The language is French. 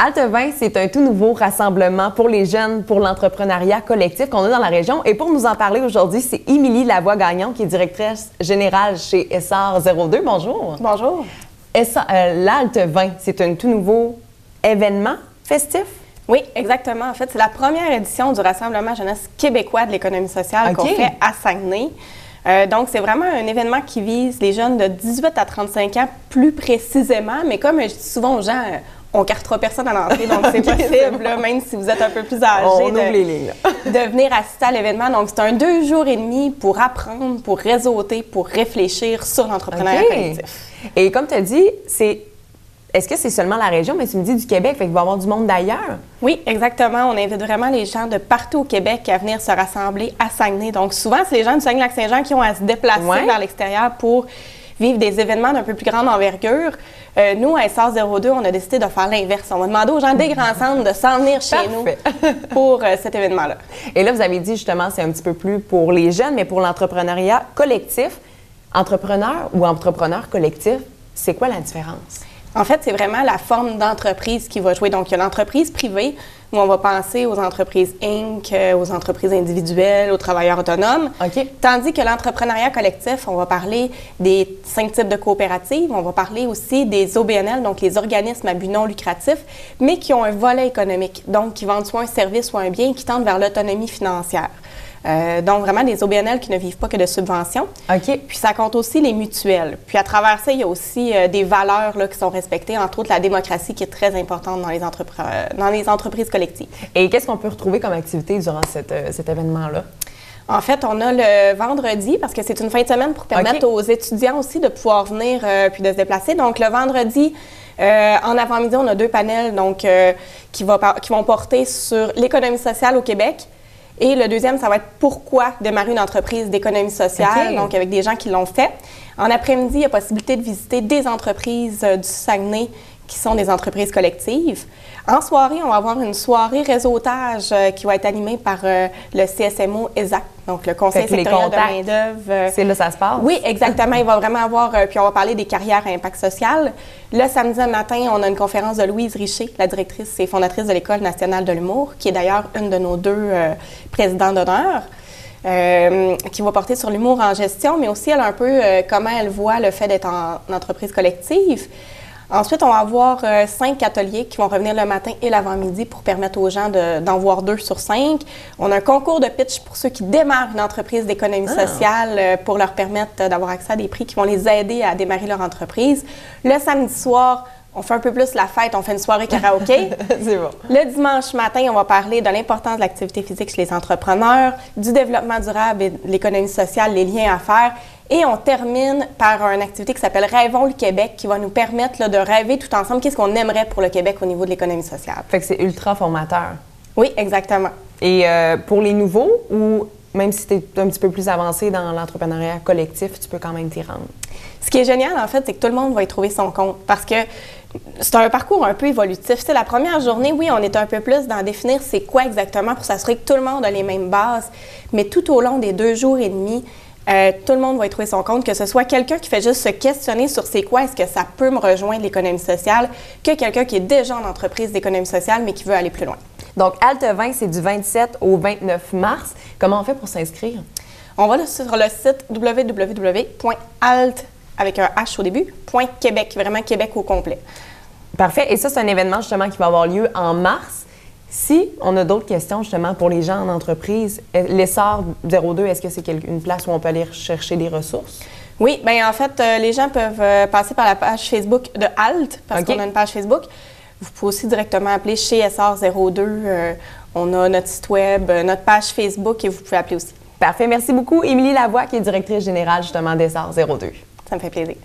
Halte 20, c'est un tout nouveau rassemblement pour les jeunes, pour l'entrepreneuriat collectif qu'on a dans la région. Et pour nous en parler aujourd'hui, c'est Émilie Lavoie-Gagnon, qui est directrice générale chez SR 02. Bonjour. Bonjour. L'Halte 20, c'est un tout nouveau événement festif? Oui, exactement. En fait, c'est la première édition du Rassemblement jeunesse québécois de l'économie sociale qu'on fait à Saguenay. Donc, c'est vraiment un événement qui vise les jeunes de 18 à 35 ans plus précisément. Mais comme je dis souvent aux gens, on ne cartera personne à l'entrée, donc c'est possible, là, même si vous êtes un peu plus âgé, de venir assister à l'événement. Donc, c'est un 2 jours et demi pour apprendre, pour réseauter, pour réfléchir sur l'entrepreneuriat collectif. Et comme tu as dit, est-ce que c'est seulement la région, mais tu me dis du Québec, fait qu'il va y avoir du monde d'ailleurs? Oui, exactement. On invite vraiment les gens de partout au Québec à venir se rassembler à Saguenay. Donc, souvent, c'est les gens du Saguenay-Lac-Saint-Jean qui ont à se déplacer vers l'extérieur pour vivre des événements d'un peu plus grande envergure. Nous, à SR 02, on a décidé de faire l'inverse. On va demander aux gens des grands centres de s'en venir chez nous pour cet événement-là. Et là, vous avez dit justement, c'est un petit peu plus pour les jeunes, mais pour l'entrepreneuriat collectif. Entrepreneur ou entrepreneur collectif, c'est quoi la différence? En fait, c'est vraiment la forme d'entreprise qui va jouer. Donc, il y a l'entreprise privée, où on va penser aux entreprises Inc., aux entreprises individuelles, aux travailleurs autonomes. Tandis que l'entrepreneuriat collectif, on va parler des 5 types de coopératives, on va parler aussi des OBNL, donc les organismes à but non lucratif, mais qui ont un volet économique, donc qui vendent soit un service, soit un bien, qui tendent vers l'autonomie financière. Donc, vraiment des OBNL qui ne vivent pas que de subventions. Puis, ça compte aussi les mutuelles. Puis, à travers ça, il y a aussi des valeurs là, qui sont respectées, entre autres la démocratie qui est très importante dans les entreprises collectives. Et qu'est-ce qu'on peut retrouver comme activité durant cet événement-là? En fait, on a le vendredi, parce que c'est une fin de semaine pour permettre aux étudiants aussi de pouvoir venir puis de se déplacer. Donc, le vendredi, en avant-midi, on a 2 panels donc, qui vont porter sur l'économie sociale au Québec. Et le deuxième, ça va être pourquoi démarrer une entreprise d'économie sociale, donc avec des gens qui l'ont fait. En après-midi, il y a possibilité de visiter des entreprises du Saguenay qui sont des entreprises collectives. En soirée, on va avoir une soirée réseautage qui va être animée par le CSMO ESAC, donc le Conseil sectoriel de main-d'œuvre. C'est là que ça se passe? Oui, exactement. Il va vraiment avoir, puis on va parler des carrières à impact social. Le samedi matin, on a une conférence de Louise Richer, la directrice et fondatrice de l'École nationale de l'humour, qui est d'ailleurs une de nos 2 présidents d'honneur. Qui va porter sur l'humour en gestion, mais aussi elle un peu comment elle voit le fait d'être en entreprise collective. Ensuite, on va avoir 5 ateliers qui vont revenir le matin et l'avant-midi pour permettre aux gens d'en voir 2 sur 5. On a un concours de pitch pour ceux qui démarrent une entreprise d'économie sociale pour leur permettre d'avoir accès à des prix qui vont les aider à démarrer leur entreprise. Le samedi soir, on fait un peu plus la fête, on fait une soirée karaoké. C'est bon. Le dimanche matin, on va parler de l'importance de l'activité physique chez les entrepreneurs, du développement durable et de l'économie sociale, les liens à faire. Et on termine par une activité qui s'appelle Rêvons le Québec, qui va nous permettre là, de rêver tout ensemble qu'est-ce qu'on aimerait pour le Québec au niveau de l'économie sociale. Fait que c'est ultra formateur. Oui, exactement. Et pour les nouveaux, ou même si tu es un petit peu plus avancé dans l'entrepreneuriat collectif, tu peux quand même t'y rendre? Ce qui est génial, en fait, c'est que tout le monde va y trouver son compte parce que c'est un parcours un peu évolutif. Tu sais, la première journée, oui, on est un peu plus dans définir c'est quoi exactement pour s'assurer que tout le monde a les mêmes bases, mais tout au long des 2 jours et demi, tout le monde va y trouver son compte, que ce soit quelqu'un qui fait juste se questionner sur c'est quoi, est-ce que ça peut me rejoindre l'économie sociale, que quelqu'un qui est déjà en entreprise d'économie sociale, mais qui veut aller plus loin. Donc, Halte 20, c'est du 27 au 29 mars. Comment on fait pour s'inscrire? On va sur le site www.alt, avec un H au début, .Québec, vraiment Québec au complet. Parfait. Et ça, c'est un événement justement qui va avoir lieu en mars. Si on a d'autres questions justement pour les gens en entreprise, l'ESR 02, est-ce que c'est une place où on peut aller chercher des ressources? Oui, bien en fait, les gens peuvent passer par la page Facebook de HALT, parce qu'on a une page Facebook. Vous pouvez aussi directement appeler chez SR 02. On a notre site web, notre page Facebook et vous pouvez appeler aussi. Parfait. Merci beaucoup, Émilie Lavoie, qui est directrice générale justement d'SR 02. Ça me fait plaisir.